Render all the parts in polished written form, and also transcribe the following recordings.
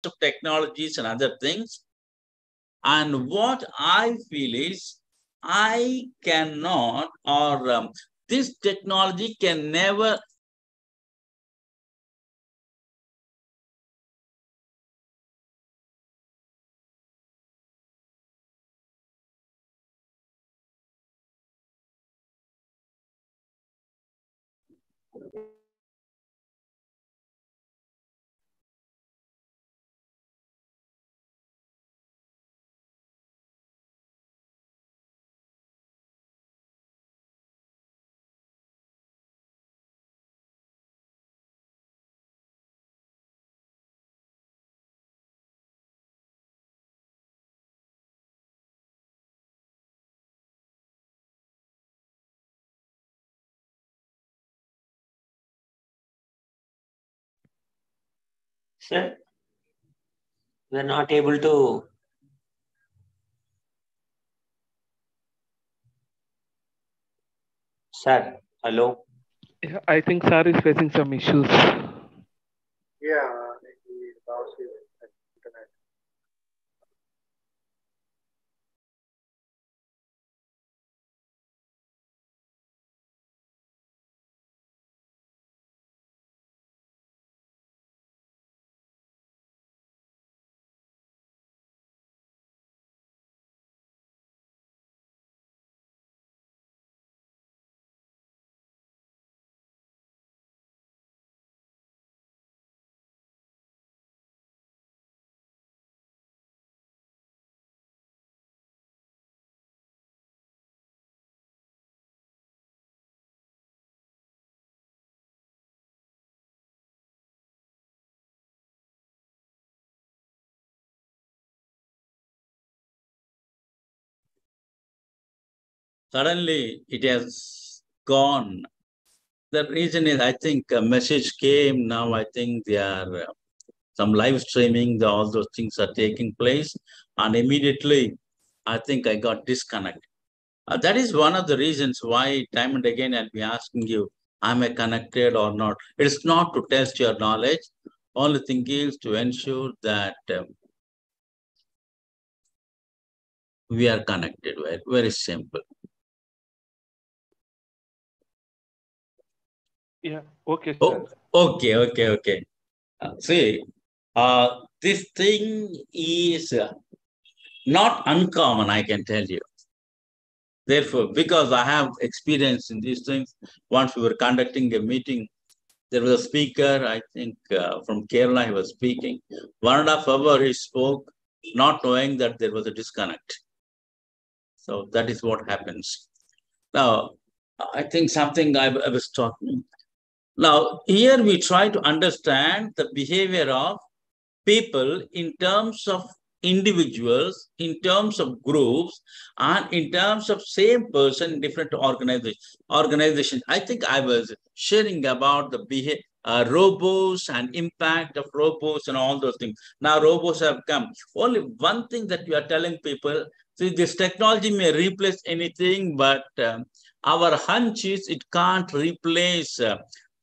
of technologies and other things. And what I feel is I cannot, or this technology can never Sir, we are not able to. Sir, hello. Yeah, I think sir is facing some issues. Yeah, he lost his internet. suddenly it has gone. The reason is, I think a message came now. I think they are some live streaming, all those things are taking place. And immediately, I think I got disconnected. That is one of the reasons why time and again I'll be asking you, am I connected or not? It's not to test your knowledge. Only thing is to ensure that we are connected. Right? Very simple. Yeah, okay, Oh, sir. okay. See, this thing is not uncommon, I can tell you. Therefore, because I have experience in these things, once we were conducting a meeting, there was a speaker, I think from Kerala, he was speaking. 1.5 hours he spoke, not knowing that there was a disconnect. So that is what happens. Now, I think something I was talking. Now, here we try to understand the behavior of people in terms of individuals, in terms of groups, and in terms of same person in different organizations. I think I was sharing about the robots and impact of robots and all those things. Now robots have come. Only one thing that we are telling people, see, this technology may replace anything, but our hunch is it can't replace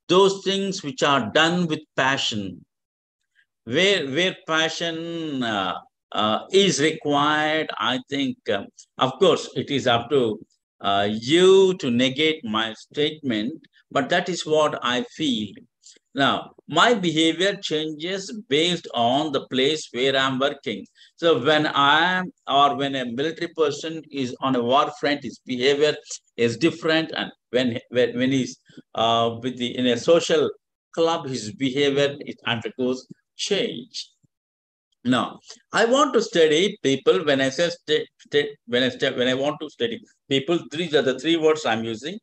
those things which are done with passion, where passion is required. I think of course it is up to you to negate my statement, but that is what I feel. Now my behavior changes based on the place where I'm working. So when I am, or when a military person is on a war front, his behavior is different, and when he's with the in a social club, his behavior it undergoes change. Now, I want to study people. When I say when I want to study people, these are the three words I'm using.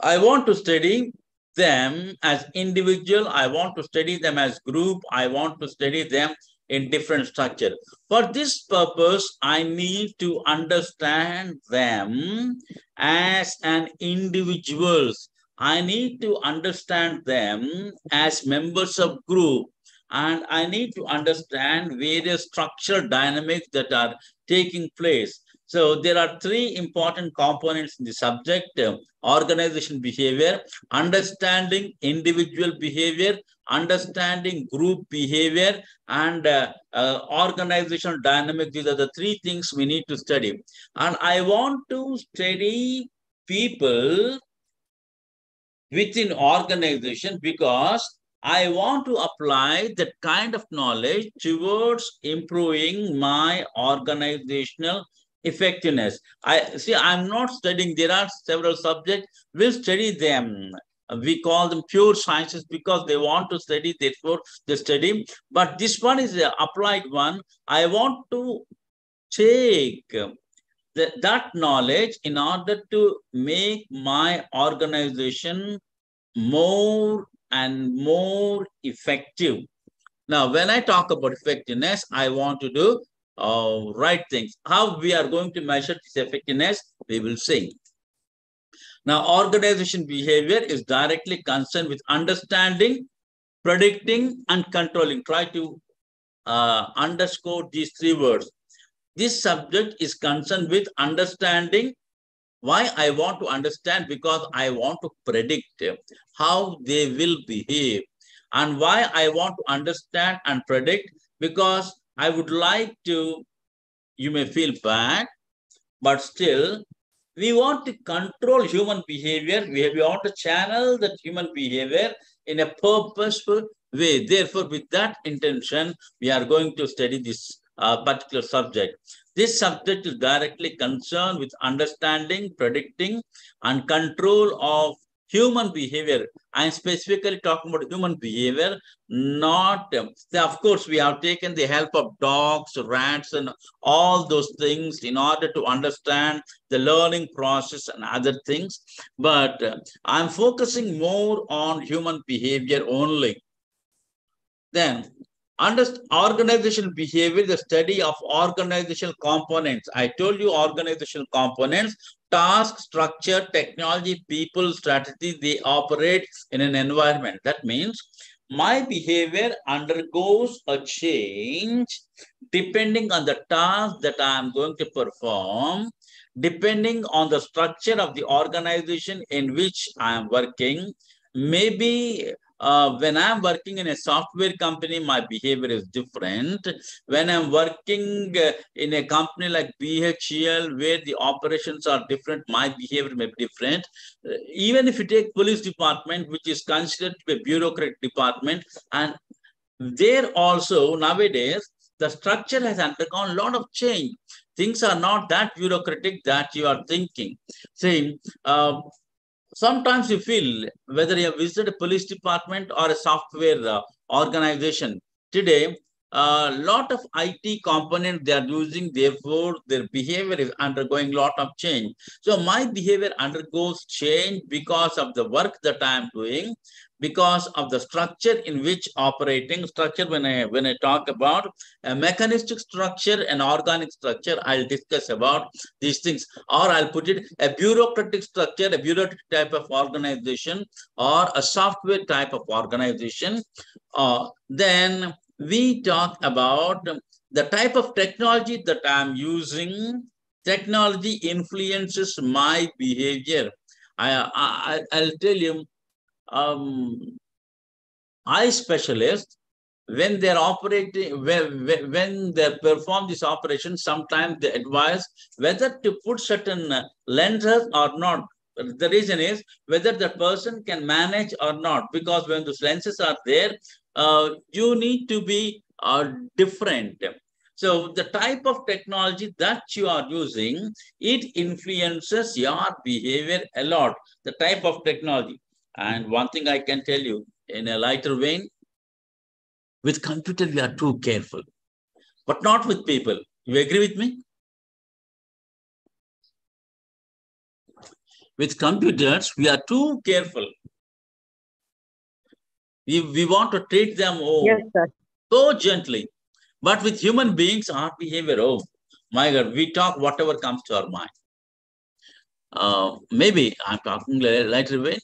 I want to study them as individual. I want to study them as group. I want to study them in different structure. For this purpose, I need to understand them as an individuals. I need to understand them as members of group, and I need to understand various structural dynamics that are taking place. So there are three important components in the subject: organization behavior, understanding individual behavior, understanding group behavior, and organizational dynamics. These are the three things we need to study. And I want to study people within organization because I want to apply that kind of knowledge towards improving my organizational effectiveness. I'm not studying, there are several subjects, we'll study them. We call them pure sciences because they want to study, therefore they study. But this one is an applied one. I want to take that knowledge in order to make my organization more and more effective. Now, when I talk about effectiveness, I want to do right things. How we are going to measure this effectiveness, we will see. Now, organization behavior is directly concerned with understanding, predicting, and controlling. Try to underscore these three words. This subject is concerned with understanding. Why I want to understand? Because I want to predict how they will behave. And why I want to understand and predict? Because I would like to, you may feel bad, but still, we want to control human behavior. We want to channel that human behavior in a purposeful way. Therefore, with that intention, we are going to study this particular subject. This subject is directly concerned with understanding, predicting, and control of human behavior. I'm specifically talking about human behavior, not, of course, we have taken the help of dogs, rats, and all those things in order to understand the learning process and other things. But I'm focusing more on human behavior only. Then, organizational behavior, the study of organizational components. I told you organizational components, task, structure, technology, people, strategy, they operate in an environment. That means my behavior undergoes a change depending on the task that I am going to perform, depending on the structure of the organization in which I am working. Maybe when I'm working in a software company, my behavior is different. When I'm working in a company like BHEL, where the operations are different, my behavior may be different. Even if you take police department, which is considered to be a bureaucratic department, and there also nowadays, the structure has undergone a lot of change. Things are not that bureaucratic that you are thinking. See, sometimes you feel whether you have visited a police department or a software organization. Today, a lot of IT components they are using, therefore their behavior is undergoing a lot of change. So my behavior undergoes change because of the work that I am doing, because of the structure in which operating structure. When I talk about a mechanistic structure and organic structure, I'll discuss about these things, or I'll put it a bureaucratic structure, a bureaucratic type of organization, or a software type of organization. Then we talk about the type of technology that I'm using. Technology influences my behavior. I'll tell you, eye specialists, when they're operating, when they perform this operation, sometimes they advise whether to put certain lenses or not. The reason is whether the person can manage or not, because when those lenses are there, you need to be different. So the type of technology that you are using, it influences your behavior a lot, the type of technology. And one thing I can tell you in a lighter vein, with computer, we are too careful, but not with people. You agree with me? With computers, we are too careful. We want to treat them Yes, sir. so gently. But with human beings, our behavior, oh my God, we talk whatever comes to our mind. Maybe I'm talking lighter way,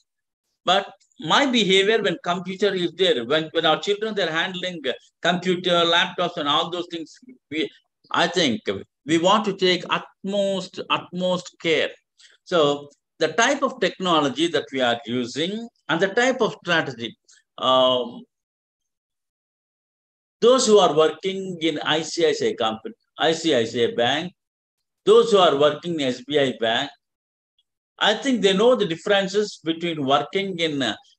but my behavior when computer is there, when our children, they're handling computer, laptops, and all those things, I think we want to take utmost care. So the type of technology that we are using and the type of strategy. those who are working in ICICI company, ICICI Bank, those who are working in SBI Bank, I think they know the differences between working in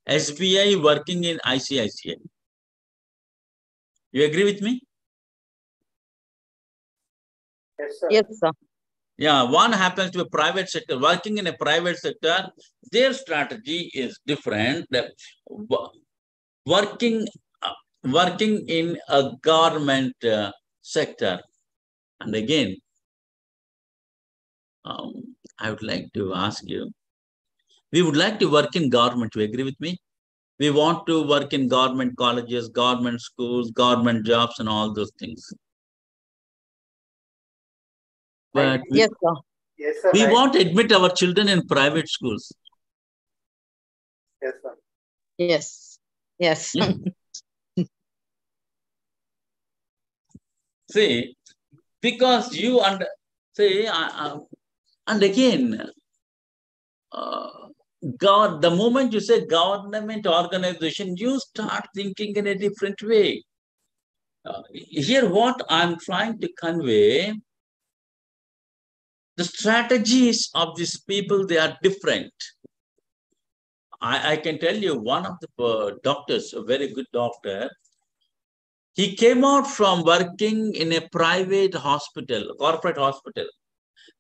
SBI, working in ICICI. You agree with me? Yes, sir. Yes, sir. Yeah, one happens to a private sector. Working in a private sector, their strategy is different. Working, working in a government sector, and again, I would like to ask you. We would like to work in government. You agree with me? We want to work in government colleges, government schools, government jobs, and all those things. But Yes, sir. Yes, sir. we want to admit our children in private schools. Yes, sir. Yes. Yes. Yeah. See, because you see, and again, God, the moment you say government organization, you start thinking in a different way. Here, what I'm trying to convey, the strategies of these people, they are different. I can tell you, one of the doctors, a very good doctor, he came out from working in a private hospital, corporate hospital,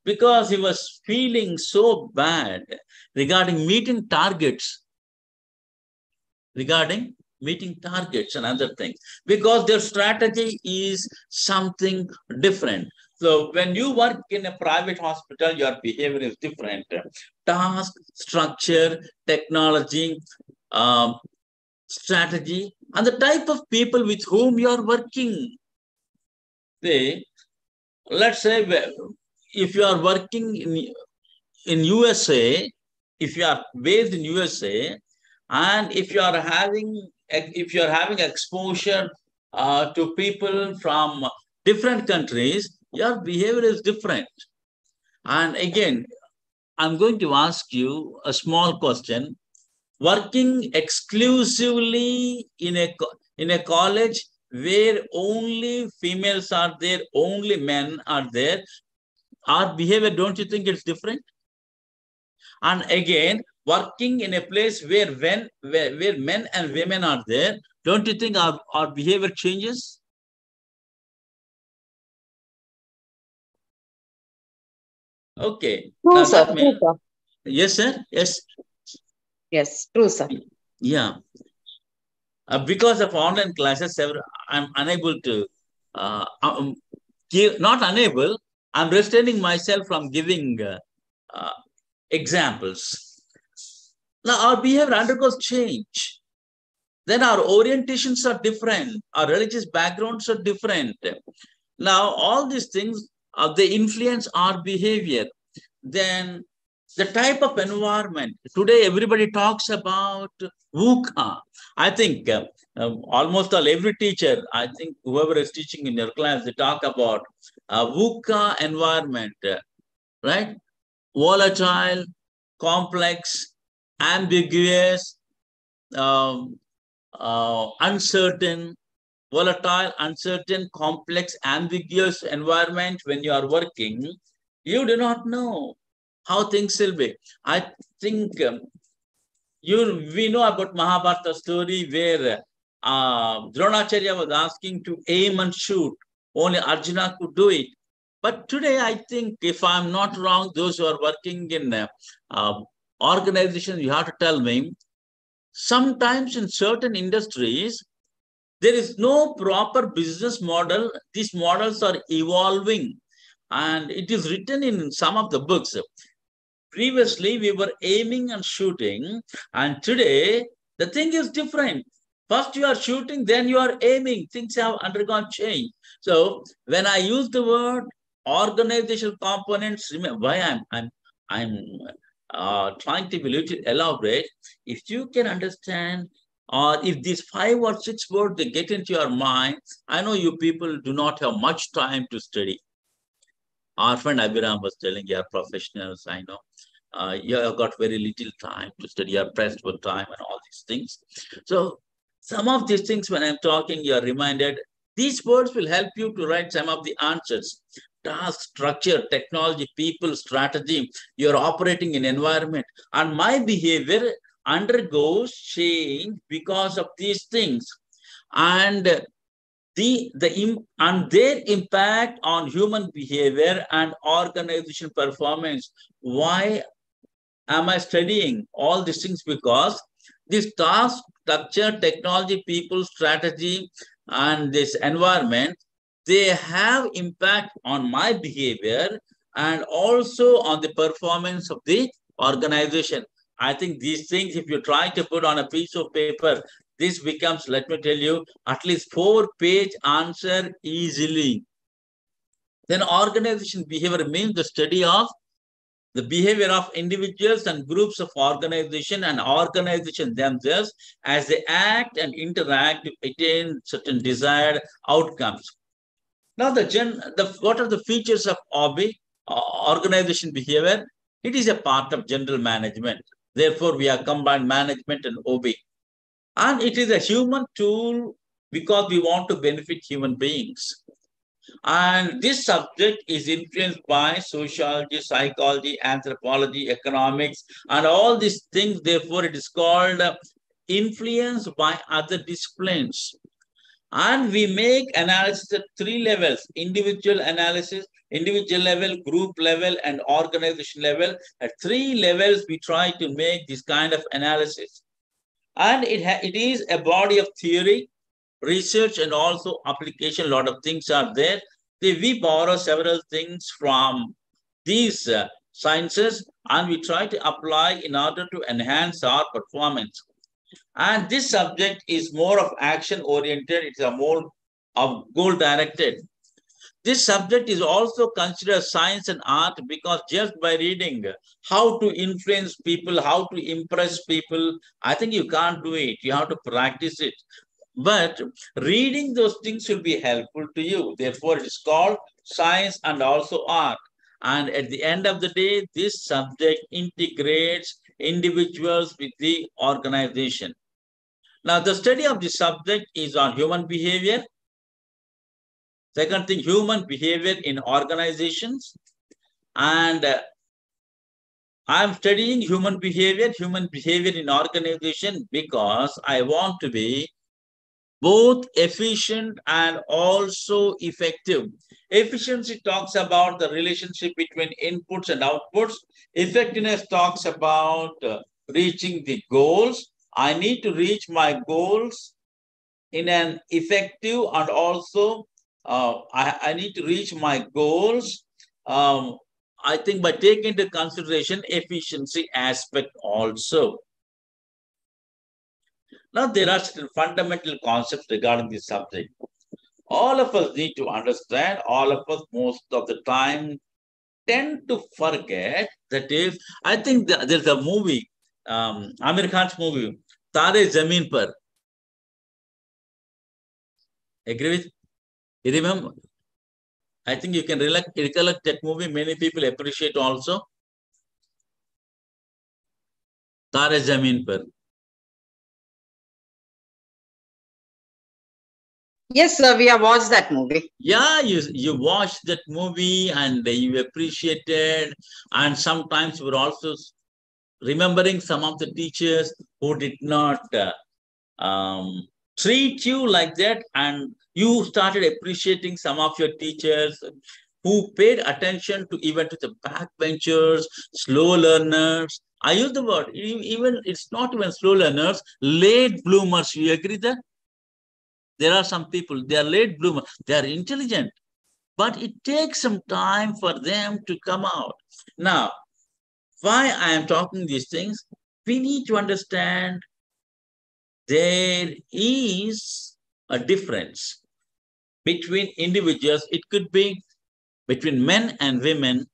because he was feeling so bad regarding meeting targets and other things, because their strategy is something different. So when you work in a private hospital, your behavior is different. Task, structure, technology, strategy, and the type of people with whom you are working. Let's say if you are working in USA, if you are based in USA, and if you are having exposure to people from different countries, your behavior is different. And again, I'm going to ask you a small question. Working exclusively in a college where only females are there, only men are there, our behavior, don't you think it's different? And again, working in a place where men and women are there, don't you think our behavior changes? Okay. True, Now sir. that True, means, sir. yes, sir. Yes. Yes, true, sir. Yeah. Because of online classes, I'm unable to give, not unable, I'm restraining myself from giving examples. Now, our behavior undergoes change. Then our orientations are different. Our religious backgrounds are different. Now, all these things, they influence our behavior. Then the type of environment. Today, everybody talks about VUCA. I think almost every teacher, I think whoever is teaching in your class, they talk about VUCA environment, right? Volatile, complex, ambiguous, uncertain, volatile, uncertain, complex, ambiguous environment. When you are working, you do not know how things will be. I think we know about Mahabharata story where Dronacharya was asking to aim and shoot. Only Arjuna could do it. But today, I think, if I'm not wrong, those who are working in organizations, you have to tell me, sometimes in certain industries, there is no proper business model. These models are evolving. And it is written in some of the books. Previously, we were aiming and shooting. And today, the thing is different. First, you are shooting, then you are aiming. Things have undergone change. So, when I use the word organizational components, remember why I'm trying to be a little elaborate. If you can understand, or if these 5 or 6 words they get into your mind, I know you people do not have much time to study. Our friend Abhiram was telling, you are professionals, I know. You have got very little time to study, you are pressed for time and all these things. So some of these things, when I'm talking, you are reminded, These words will help you to write some of the answers. Task, structure, technology, people, strategy, your operating in environment. And my behavior undergoes change because of these things. And their impact on human behavior and organization performance. Why am I studying all these things? Because this task, structure, technology, people, strategy, and this environment, they have impact on my behavior and also on the performance of the organization. I think these things, if you try to put on a piece of paper, this becomes, let me tell you, at least 4-page answer easily. Then organization behavior means the study of the behavior of individuals and groups of organization and organization themselves as they act and interact to attain certain desired outcomes. Now, what are the features of organization behavior? It is a part of general management. Therefore, we have combined management and OB. And it is a human tool because we want to benefit human beings. And this subject is influenced by sociology, psychology, anthropology, economics, and all these things. Therefore, it is called influence by other disciplines. And we make analysis at 3 levels: individual analysis, individual level, group level, and organization level. At 3 levels, we try to make this kind of analysis. And it is a body of theory, research, and also application. A lot of things are there. We borrow several things from these sciences and we try to apply in order to enhance our performance. And this subject is more of action oriented. It's a more of goal directed. This subject is also considered science and art because just by reading how to influence people, how to impress people, I think you can't do it. You have to practice it. But reading those things will be helpful to you. Therefore, it is called science and also art. And at the end of the day, this subject integrates individuals with the organization. Now, the study of this subject is on human behavior. Second thing, human behavior in organizations. And I'm studying human behavior in organization because I want to be both efficient and also effective. Efficiency talks about the relationship between inputs and outputs. Effectiveness talks about reaching the goals. I need to reach my goals in an effective and also I need to reach my goals. I think by taking into consideration efficiency aspect also. Now, there are certain fundamental concepts regarding this subject. All of us need to understand, all of us most of the time tend to forget. That is, I think there's a movie, Amir Khan's movie, Tare Zameen Par. Agree with? You remember? I think you can recollect that movie. Many people appreciate also. Tare Zameen Par. Yes, sir, we have watched that movie. Yeah, you watched that movie and you appreciated, and sometimes you were also remembering some of the teachers who did not treat you like that, and you started appreciating some of your teachers who paid attention to even to the backbenchers, slow learners. I use the word, even it's not even slow learners, late bloomers. You agree that? There are some people, they are late bloomers, they are intelligent, but it takes some time for them to come out. Now, why I am talking these things, we need to understand there is a difference between individuals. It could be between men and women,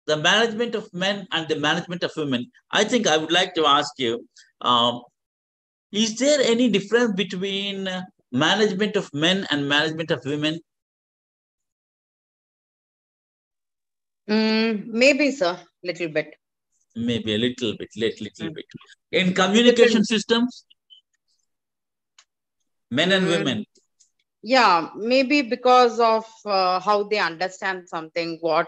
the management of men and the management of women. I think I would like to ask you, is there any difference between management of men and management of women? Maybe, sir, little bit. Maybe a little bit, little bit. In communication systems, men and women. Yeah, maybe because of how they understand something, what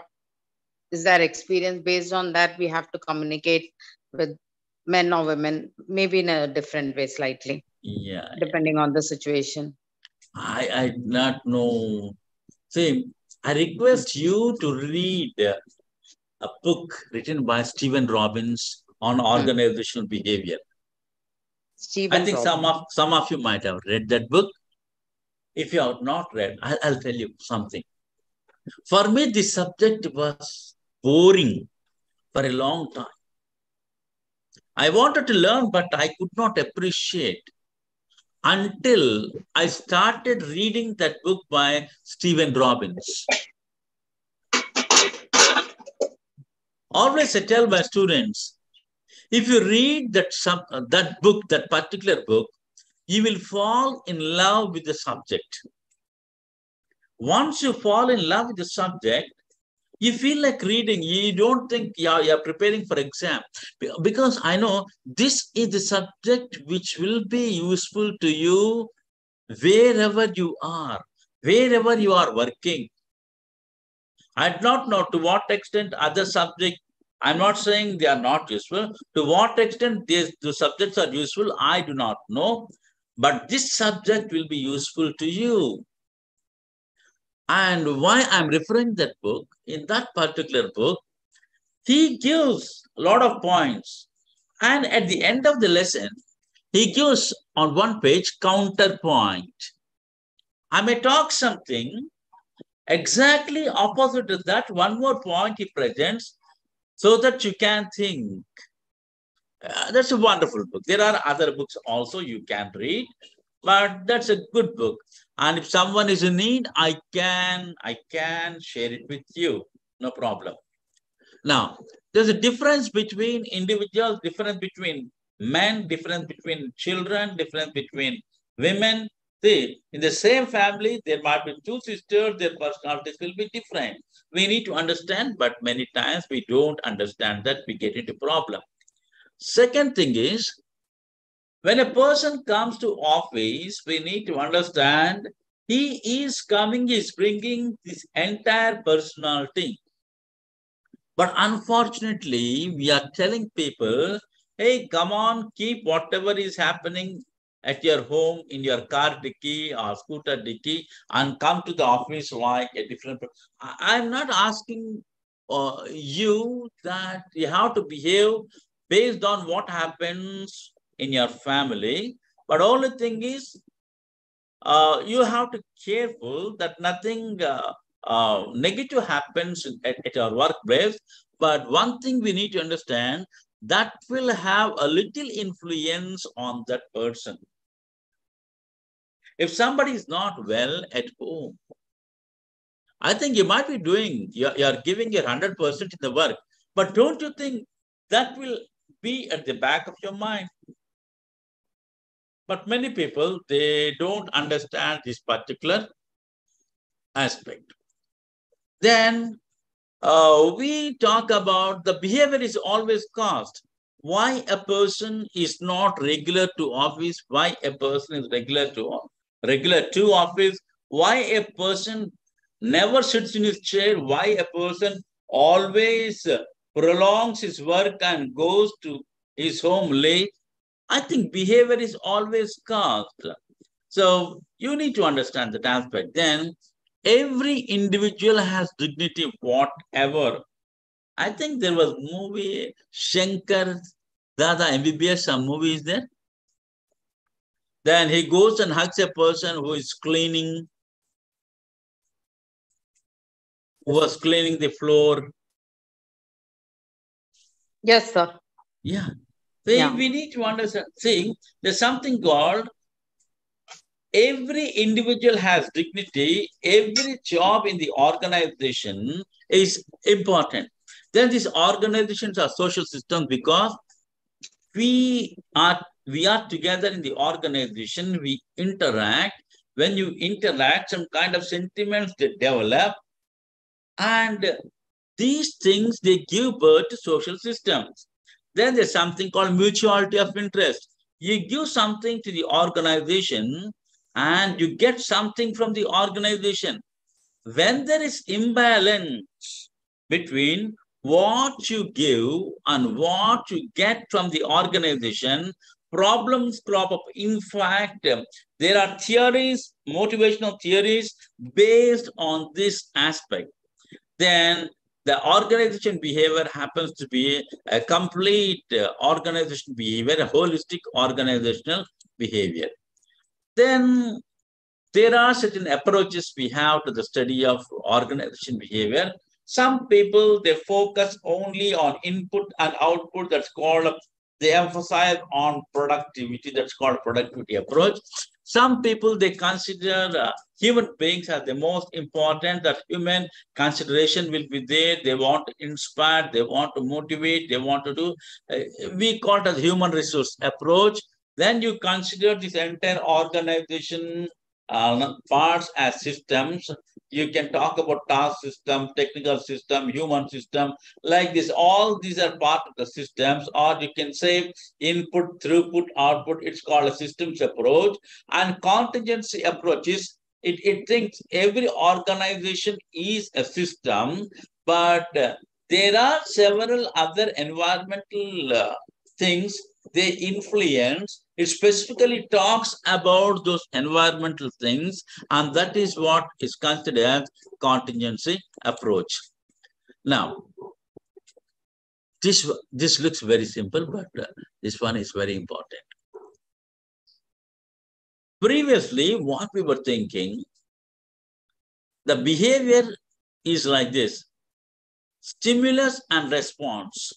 is their experience. Based on that, we have to communicate with men or women, maybe in a different way, slightly, Yeah, depending on the situation. I do not know. See, I request you to read a book written by Stephen Robbins on organizational behavior. I Stephen think Robin. some of you might have read that book. If you have not read, I'll tell you something. For me, this subject was boring for a long time. I wanted to learn, but I could not appreciate until I started reading that book by Stephen Robbins. Always I tell my students, if you read that book, that particular book, you will fall in love with the subject. Once you fall in love with the subject, you feel like reading. You don't think you're preparing for exam. Because I know this is the subject which will be useful to you wherever you are working. I do not know to what extent other subjects, I'm not saying they are not useful. To what extent the subjects are useful, I do not know. But this subject will be useful to you. And why I'm referring that book, in that particular book, he gives a lot of points. And at the end of the lesson, he gives on one page counterpoint. I may talk something exactly opposite to that, one more point he presents so that you can think. That's a wonderful book. There are other books also you can read, but that's a good book. And if someone is in need, I can share it with you. No problem. Now, there's a difference between individuals, difference between men, difference between children, difference between women. See, in the same family, there might be two sisters, their personalities will be different. We need to understand, but many times we don't understand that, we get into problem. Second thing is, when a person comes to office, we need to understand he is bringing this entire personality. But unfortunately, we are telling people, hey, come on, keep whatever is happening at your home in your car dicky or scooter dicky and come to the office like a different. I'm not asking you that you have to behave based on what happens in your family. But only thing is, you have to be careful that nothing negative happens at your workplace. But one thing we need to understand, that will have a little influence on that person. If somebody is not well at home, I think you might be doing, you're giving your 100% in the work, but don't you think that will be at the back of your mind? But many people, they don't understand this particular aspect. Then we talk about the behavior is always caused. Why a person is not regular to office, why a person is regular to office, why a person never sits in his chair, why a person always prolongs his work and goes to his home late. I think behavior is always caused. So you need to understand that aspect. Then every individual has dignity, whatever. I think there was movie Shankar Dada MBBS, some movie is there. Then he goes and hugs a person who is cleaning, who was cleaning the floor. Yes, sir. Yeah. Yeah. We need to understand. See, there's something called every individual has dignity. Every job in the organization is important. Then these organizations are social systems because we are together in the organization, we interact. When you interact, some kind of sentiments they develop, and these things they give birth to social systems. Then there's something called mutuality of interest. You give something to the organization, and you get something from the organization. When there is imbalance between what you give and what you get from the organization, problems crop up. In fact, there are theories, motivational theories based on this aspect. Then the organization behavior happens to be a complete organization behavior, a holistic organizational behavior. Then there are certain approaches we have to the study of organization behavior. Some people, they focus only on input and output. That's called, they emphasize on productivity. That's called productivity approach. Some people, they consider human beings as the most important, that human consideration will be there. They want to inspire, they want to motivate, they want to do, we call it as human resource approach. Then you consider this entire organization parts as systems. You can talk about task system, technical system, human system, like this. All these are part of the systems, or you can say input, throughput, output. It's called a systems approach. And contingency approach is, it thinks every organization is a system, but there are several other environmental things they influence. It specifically talks about those environmental things, and that is what is considered as contingency approach. Now, this looks very simple, but this one is very important. Previously, what we were thinking, the behavior is like this: stimulus and response.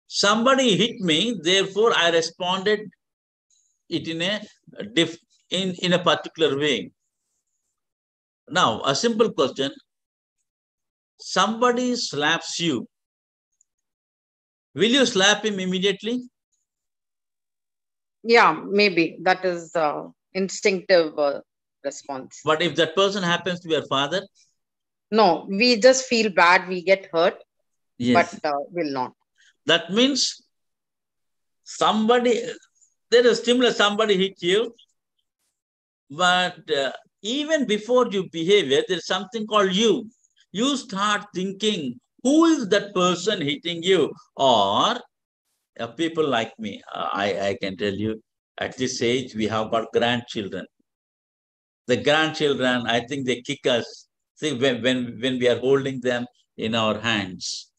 Somebody hit me, therefore I responded it in a particular way. Now, a simple question: somebody slaps you, will you slap him immediately? Yeah, maybe that is instinctive response. But if that person happens to be your father? No, we just feel bad, we get hurt, Yes. but will not. That means somebody, there is stimulus, somebody hit you, but even before you behave, there's something called you. You start thinking, who is that person hitting you? Or people like me, I can tell you, at this age, we have got grandchildren. The grandchildren, I think they kick us. See, when we are holding them in our hands.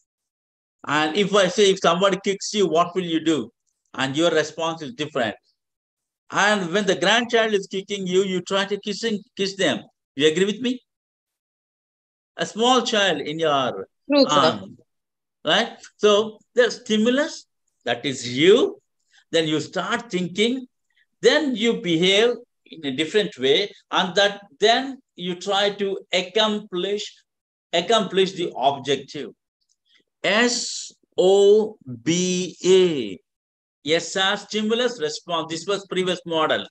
And if I say, if somebody kicks you, what will you do? And your response is different. And when the grandchild is kicking you, you try to kiss them. You agree with me? A small child in your arm, right? So the stimulus, that is you. Then you start thinking. Then you behave in a different way, and that then you try to accomplish the objective. SOBA. SR, stimulus, response. This was previous model.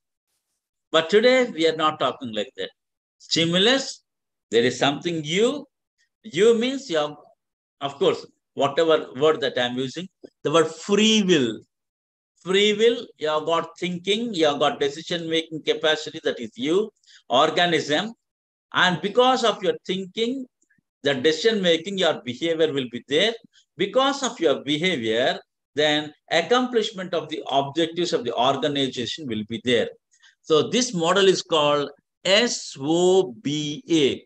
But today, we are not talking like that. Stimulus, there is something you. You means you have, of course, whatever word that I'm using, the word free will. Free will, you have got thinking, you have got decision-making capacity, that is you, organism. And because of your thinking, the decision-making, your behavior will be there. Because of your behavior, then accomplishment of the objectives of the organization will be there. So this model is called SOBA.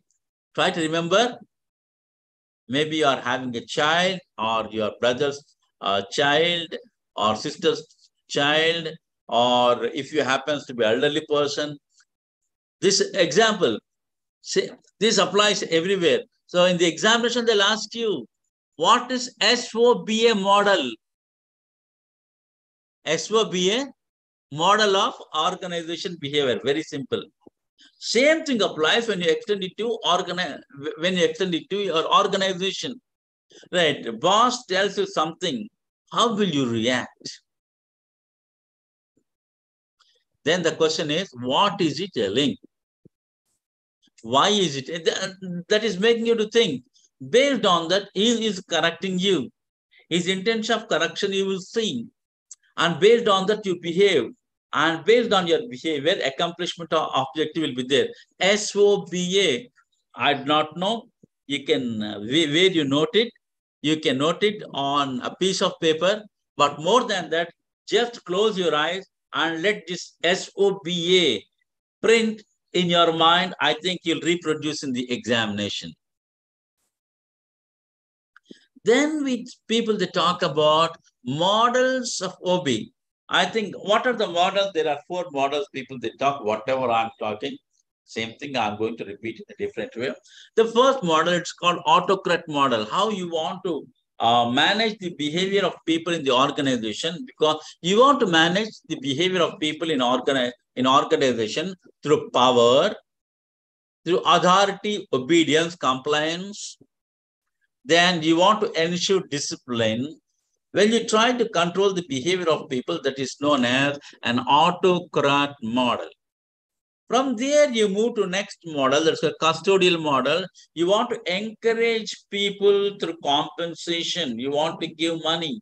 Try to remember. Maybe you are having a child, or your brother's child, or sister's child, or if you happens to be an elderly person. This example, this applies everywhere. So in the examination, they'll ask you, what is SOBA model? SOBA, model of organization behavior. Very simple. Same thing applies when you extend it to your organization. Right? The boss tells you something. How will you react? Then the question is, what is he telling? Why is it? That is making you to think. Based on that, he is correcting you. His intention of correction you will see. And based on that, you behave. And based on your behavior, accomplishment or objective will be there. SOBA, I do not know. You can, where you note it, you can note it on a piece of paper. But more than that, just close your eyes and let this SOBA print in your mind. I think you'll reproduce in the examination. Then with people, they talk about models of OB. I think what are the models? There are 4 models. People, they talk whatever I'm talking. Same thing, I'm going to repeat in a different way. The first model, it's called autocrat model. How you want to manage the behavior of people in the organization, because you want to manage the behavior of people in organization through power, through authority, obedience, compliance. Then you want to ensure discipline. When you try to control the behavior of people, that is known as an autocrat model. From there, you move to next model, that's a custodial model. You want to encourage people through compensation. You want to give money.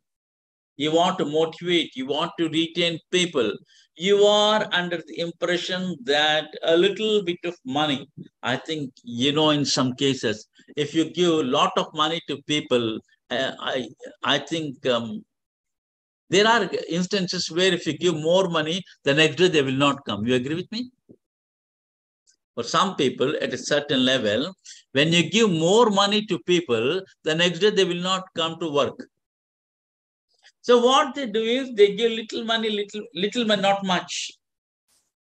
You want to motivate. You want to retain people. You are under the impression that a little bit of money, I think, in some cases, if you give a lot of money to people, I think there are instances where if you give more money, the next day they will not come. You agree with me? For some people at a certain level, when you give more money to people, the next day they will not come to work. So what they do is they give little money, not much.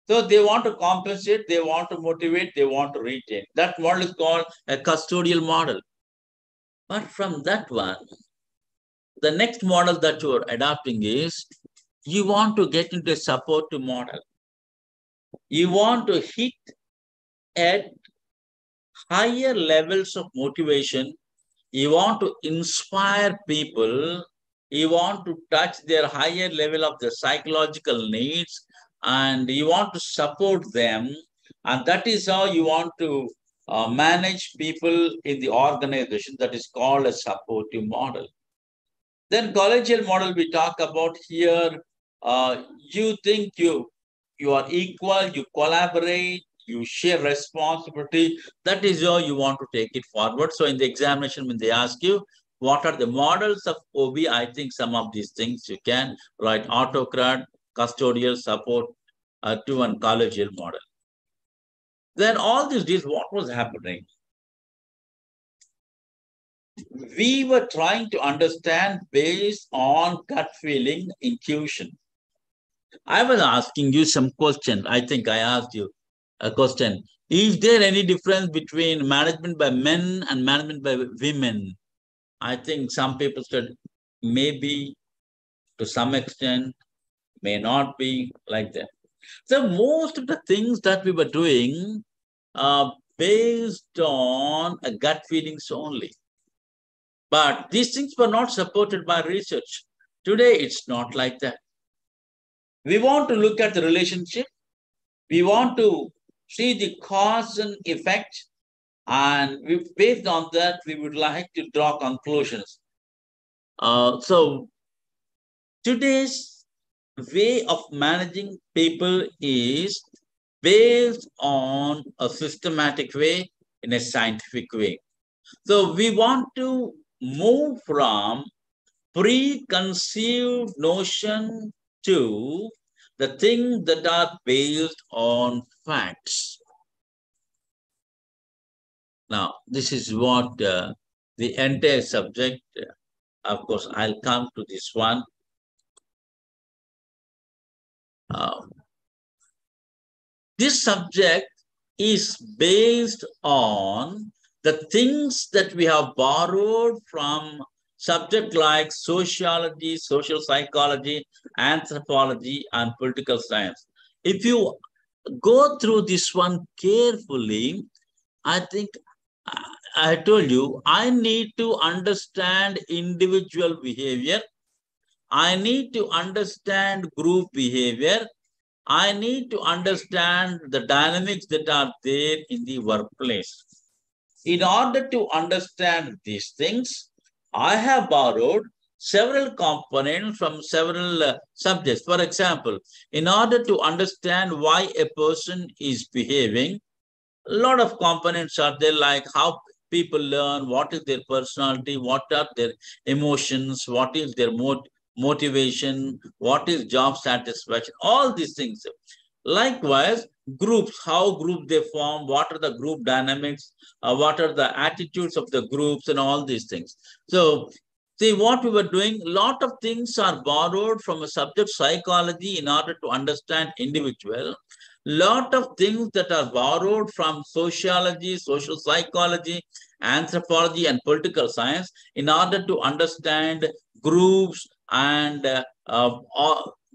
So they want to compensate, they want to motivate, they want to retain. That model is called a custodial model. But from that one, the next model that you are adopting is you want to get into a supportive model. You want to hit at higher levels of motivation. You want to inspire people. You want to touch their higher level of the psychological needs, and you want to support them. And that is how you want to manage people in the organization. That is called a supportive model. Then collegial model we talk about here. You think you are equal, you collaborate, you share responsibility. That is how you want to take it forward. So in the examination, when they ask you, what are the models of OB? I think some of these things you can write: autocrat, custodial, support, to and collegial model. Then all these days, what was happening? We were trying to understand based on gut feeling, intuition. I was asking you some questions. I think I asked you a question. Is there any difference between management by men and management by women? I think some people said maybe to some extent, may not be like that. So most of the things that we were doing are based on a gut feelings only. But these things were not supported by research. Today, it's not like that. We want to look at the relationship. We want to see the cause and effect. And based on that, we would like to draw conclusions. So today's way of managing people is based on a systematic way, in a scientific way. So we want to move from preconceived notion to the things that are based on facts. Now, this is what the entire subject, of course, I'll come to this one. This subject is based on the things that we have borrowed from subjects like sociology, social psychology, anthropology, and political science. If you go through this one carefully, I think I told you, I need to understand individual behavior. I need to understand group behavior. I need to understand the dynamics that are there in the workplace. In order to understand these things, I have borrowed several components from several subjects. For example, in order to understand why a person is behaving, a lot of components are there, like how people learn, what is their personality, what are their emotions, what is their motivation, what is job satisfaction, all these things. Likewise, groups, how groups they form, what are the group dynamics, what are the attitudes of the groups, and all these things. So, see what we were doing, a lot of things are borrowed from a subject psychology in order to understand individual. Lot of things that are borrowed from sociology, social psychology, anthropology, and political science in order to understand groups and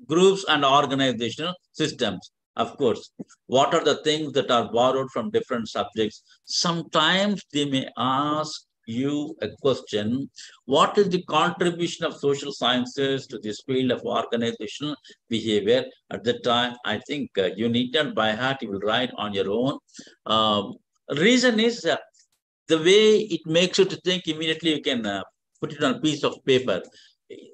groups and organizational systems. Of course, what are the things that are borrowed from different subjects? Sometimes they may ask you a question: what is the contribution of social sciences to this field of organizational behavior? At that time, I think you need not by heart, you will write on your own. Reason is the way it makes you to think, immediately you can put it on a piece of paper.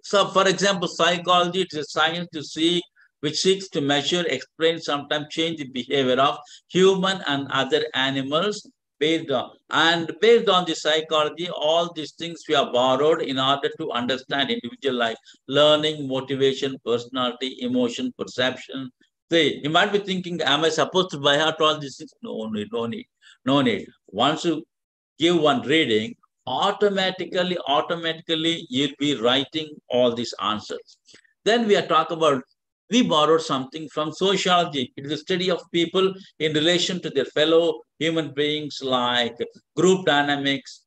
So, for example, psychology, it is a science to see which seeks to measure, explain, sometimes change the behavior of human and other animals based on the psychology. All these things we are borrowed in order to understand individual life, learning, motivation, personality, emotion, perception. See, you might be thinking, am I supposed to by heart all these things? No need, no need, no need. Once you give one reading, automatically you'll be writing all these answers. Then we are talking about, we borrowed something from sociology. It is the study of people in relation to their fellow human beings, like group dynamics,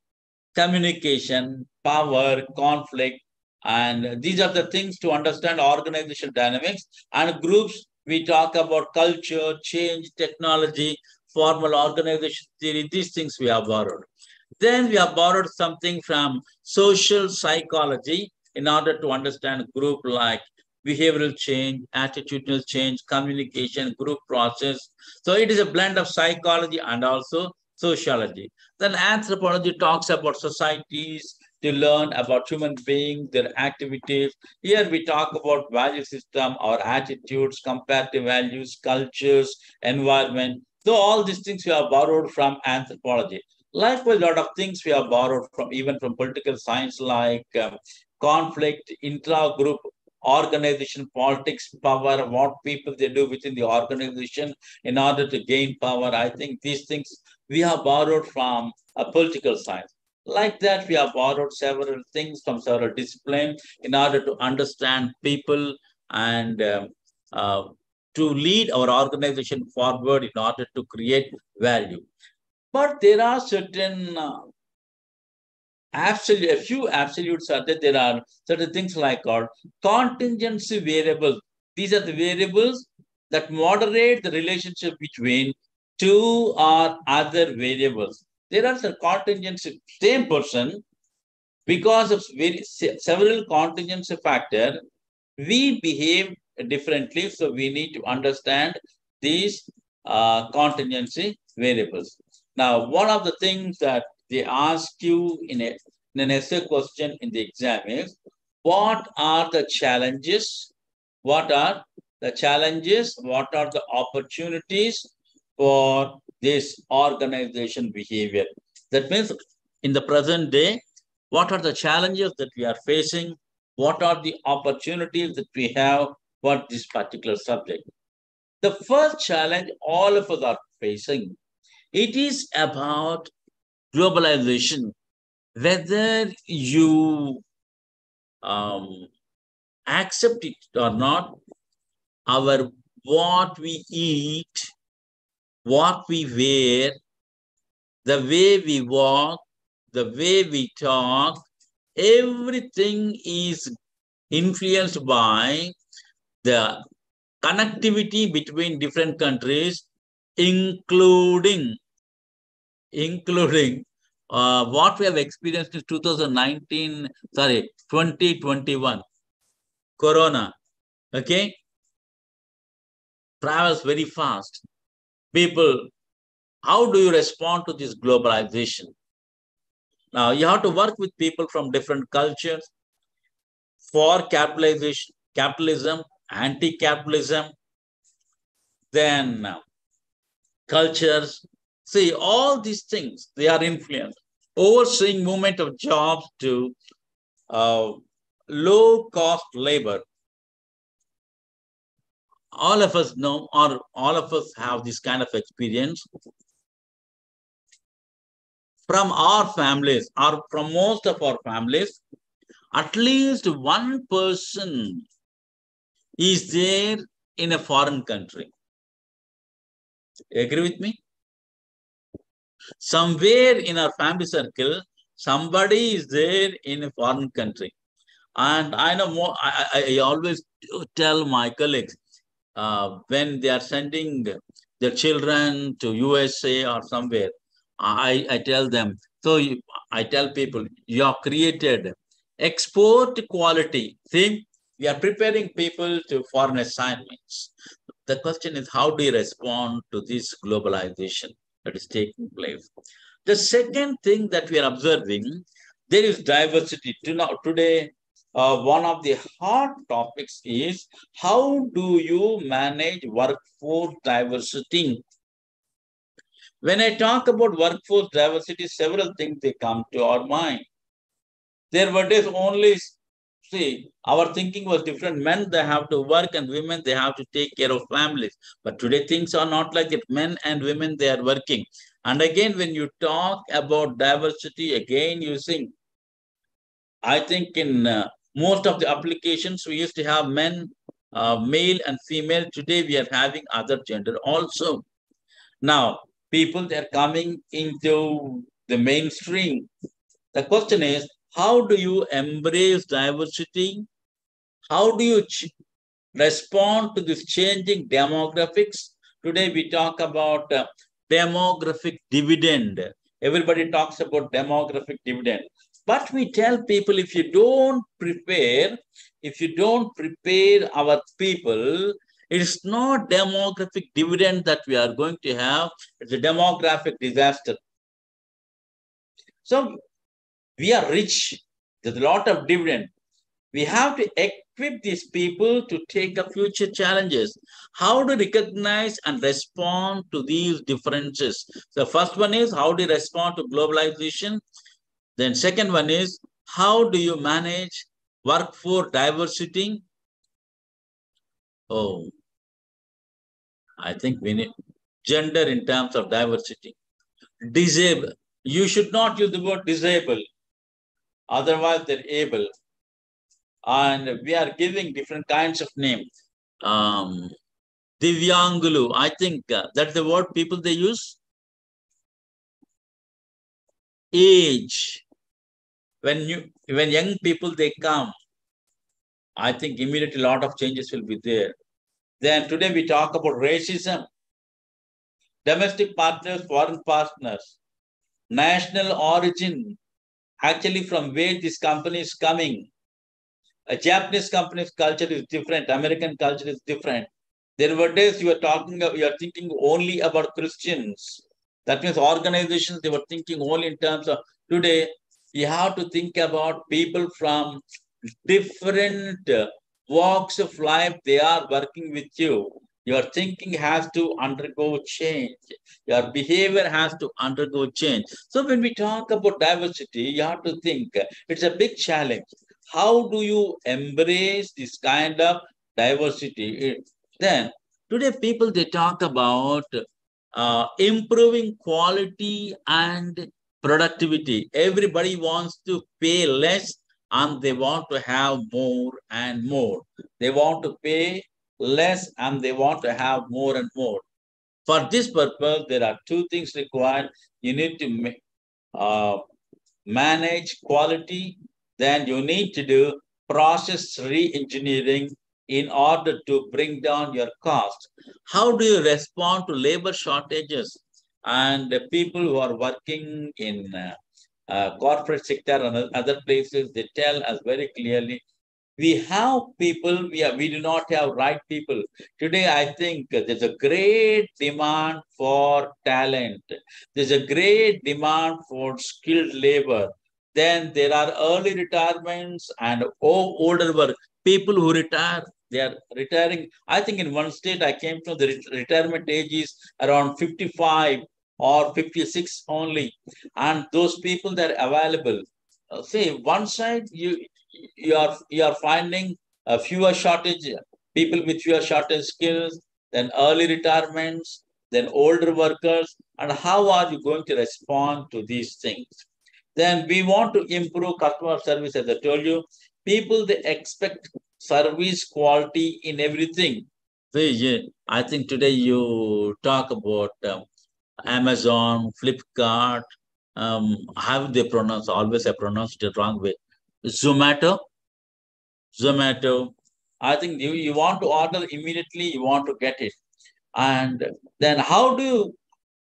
communication, power, conflict, and these are the things to understand organizational dynamics. And groups, we talk about culture, change, technology, formal organization theory, these things we have borrowed. Then we have borrowed something from social psychology in order to understand group, like behavioral change, attitudinal change, communication, group process. So it is a blend of psychology and also sociology. Then anthropology talks about societies, to learn about human beings, their activities. Here we talk about value system, our attitudes, comparative values, cultures, environment. So all these things we have borrowed from anthropology. Likewise, a lot of things we have borrowed from even from political science, like conflict, intra-group organization, politics, power, what people they do within the organization in order to gain power. I think these things we have borrowed from a political science. Like that, we have borrowed several things from several disciplines in order to understand people and to lead our organization forward in order to create value. But there are certain a few absolutes are there. There are certain things like called contingency variables. These are the variables that moderate the relationship between two or other variables. There are some contingency, same person, because of several contingency factors, we behave differently. So we need to understand these contingency variables. Now, one of the things that they ask you in an essay question in the exam is, what are the challenges? What are the challenges? What are the opportunities for this organization behavior? That means in the present day, what are the challenges that we are facing? What are the opportunities that we have for this particular subject? The first challenge all of us are facing, it is about globalization. Whether you accept it or not, what we eat, what we wear, the way we walk, the way we talk, everything is influenced by the connectivity between different countries, including what we have experienced in 2021, Corona, okay? Travels very fast. People, how do you respond to this globalization? Now, you have to work with people from different cultures. for capitalism, anti-capitalism, then cultures. See, all these things, they are influenced. Overseeing movement of jobs to low-cost labor. All of us know, or all of us have this kind of experience from our families, or from most of our families. At least one person is there in a foreign country. Agree with me? Somewhere in our family circle, somebody is there in a foreign country. And I know more, I always tell my colleagues, when they are sending their children to USA or somewhere, I tell them, I tell people, you have created export quality. See, we are preparing people to foreign assignments. The question is, how do you respond to this globalization that is taking place? The second thing that we are observing, there is diversity. Today, one of the hot topics is, how do you manage workforce diversity? When I talk about workforce diversity, several things they come to our mind. There were days only, see, our thinking was different. Men, they have to work, and women, they have to take care of families. But today things are not like that. Men and women, they are working. And again, when you talk about diversity, again, you think, I think in most of the applications, we used to have men, male and female. Today, we are having other gender also. Now, people, they're coming into the mainstream. The question is, how do you embrace diversity? How do you respond to this changing demographics? Today, we talk about demographic dividend. Everybody talks about demographic dividend. But we tell people, if you don't prepare our people, it's not demographic dividend that we are going to have. It's a demographic disaster. So we are rich. There's a lot of dividend. We have to equip these people to take up future challenges. How to recognize and respond to these differences? The first one is, how do you respond to globalization? Then second one is, how do you manage workforce diversity? Oh, I think we need gender in terms of diversity. Disable. You should not use the word disable. Otherwise, they're able. And we are giving different kinds of names. Divyangulu, I think that's the word people they use. Age. When young people they come, I think immediately a lot of changes will be there. Then today we talk about racism, domestic partners, foreign partners, national origin, actually from where this company is coming. A Japanese company's culture is different, American culture is different. There were days you are thinking only about Christians. That means organizations, they were thinking only in terms of, today, you have to think about people from different walks of life. They are working with you. Your thinking has to undergo change. Your behavior has to undergo change. So when we talk about diversity, you have to think it's a big challenge. How do you embrace this kind of diversity? Then today people, they talk about improving quality and productivity. Everybody wants to pay less and they want to have more and more. They want to pay less and they want to have more and more. For this purpose, there are two things required. You need to manage quality, then you need to do process re-engineering in order to bring down your cost. How do you respond to labor shortages? And the people who are working in corporate sector and other places, they tell us very clearly, we have people, we do not have right people. Today, I think there's a great demand for talent. There's a great demand for skilled labor. Then there are early retirements and older work. People who retire, they are retiring. I think in one state I came to the retirement age is around 55 or 56 only. And those people that are available. See, one side you are finding a fewer shortage, people with fewer shortage skills, then early retirements, then older workers, and how are you going to respond to these things? Then we want to improve customer service, as I told you. People, they expect service quality in everything. So, yeah, I think today you talk about Amazon, Flipkart, how they pronounce, always I pronounced it wrong way. Zomato, Zomato. I think you want to order immediately, you want to get it. And then how do you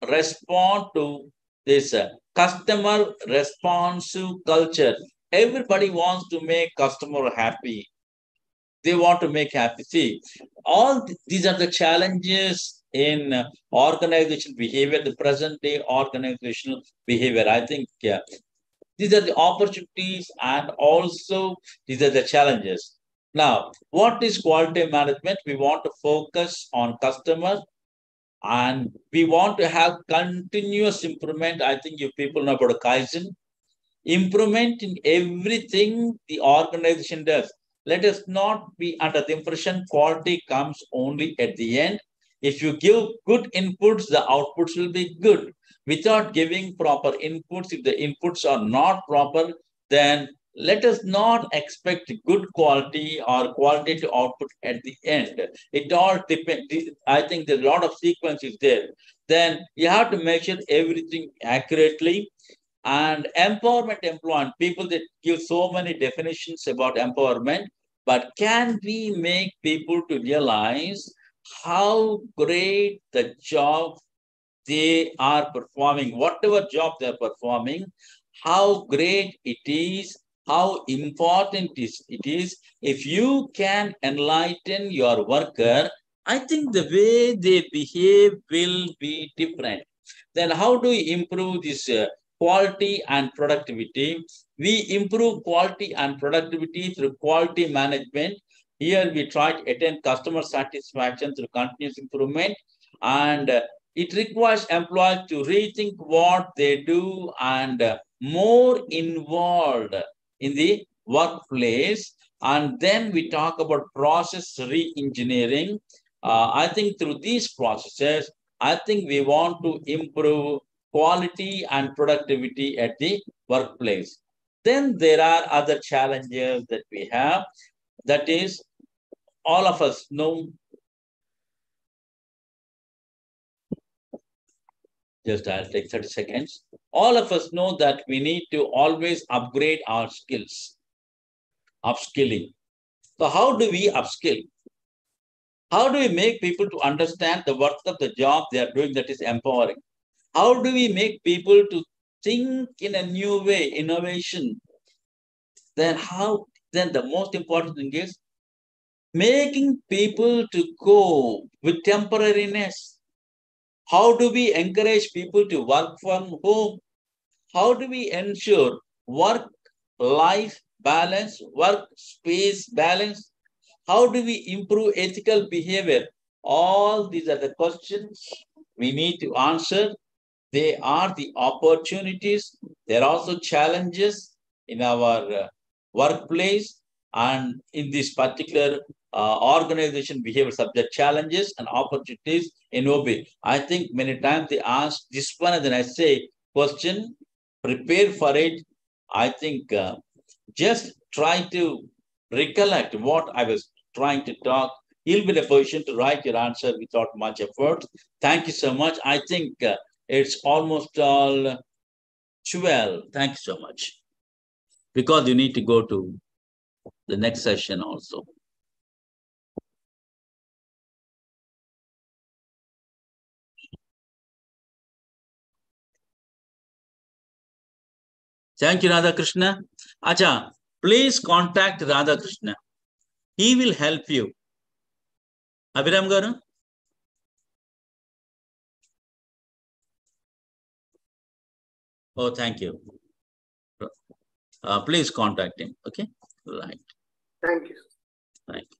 respond to this customer responsive culture? Everybody wants to make customer happy. They want to make happy. See, all these are the challenges in organizational behavior, the present day organizational behavior. I think these are the opportunities and also these are the challenges. Now, what is quality management? We want to focus on customer and we want to have continuous improvement. I think you people know about Kaizen. Improvement in everything the organization does. Let us not be under the impression quality comes only at the end. If you give good inputs, the outputs will be good. Without giving proper inputs, if the inputs are not proper, then let us not expect good quality or quality to output at the end. It all depends. I think there's a lot of sequence is there. Then you have to measure everything accurately. And empowerment, employment, people that give so many definitions about empowerment, but can we make people to realize how great the job they are performing, whatever job they're performing, how great it is, how important it is. If you can enlighten your worker, I think the way they behave will be different. Then how do we improve this quality and productivity? We improve quality and productivity through quality management. Here we try to attain customer satisfaction through continuous improvement, and it requires employees to rethink what they do and more involved in the workplace. And then we talk about process re-engineering. I think through these processes, I think we want to improve quality and productivity at the workplace. Then there are other challenges that we have. That is, all of us know. Just I'll take 30 seconds. All of us know that we need to always upgrade our skills, upskilling. So how do we upskill? How do we make people to understand the worth of the job they are doing, that is empowering? How do we make people to think in a new way, innovation? Then the most important thing is making people to go with temporariness. How do we encourage people to work from home? How do we ensure work-life balance, work-space balance? How do we improve ethical behavior? All these are the questions we need to answer. They are the opportunities. There are also challenges in our workplace and in this particular organization behavior subject challenges and opportunities in OB. I think many times they ask this one and then I say question, prepare for it. I think just try to recollect what I was trying to talk. You'll be in a position to write your answer without much effort. Thank you so much. I think it's almost all 12. Thank you so much. Because you need to go to the next session also. Thank you, Radha Krishna. Acha, please contact Radha Krishna. He will help you. Abhiram Garu? Oh, thank you. please contact him. Okay. Right. Thank you. Thank you.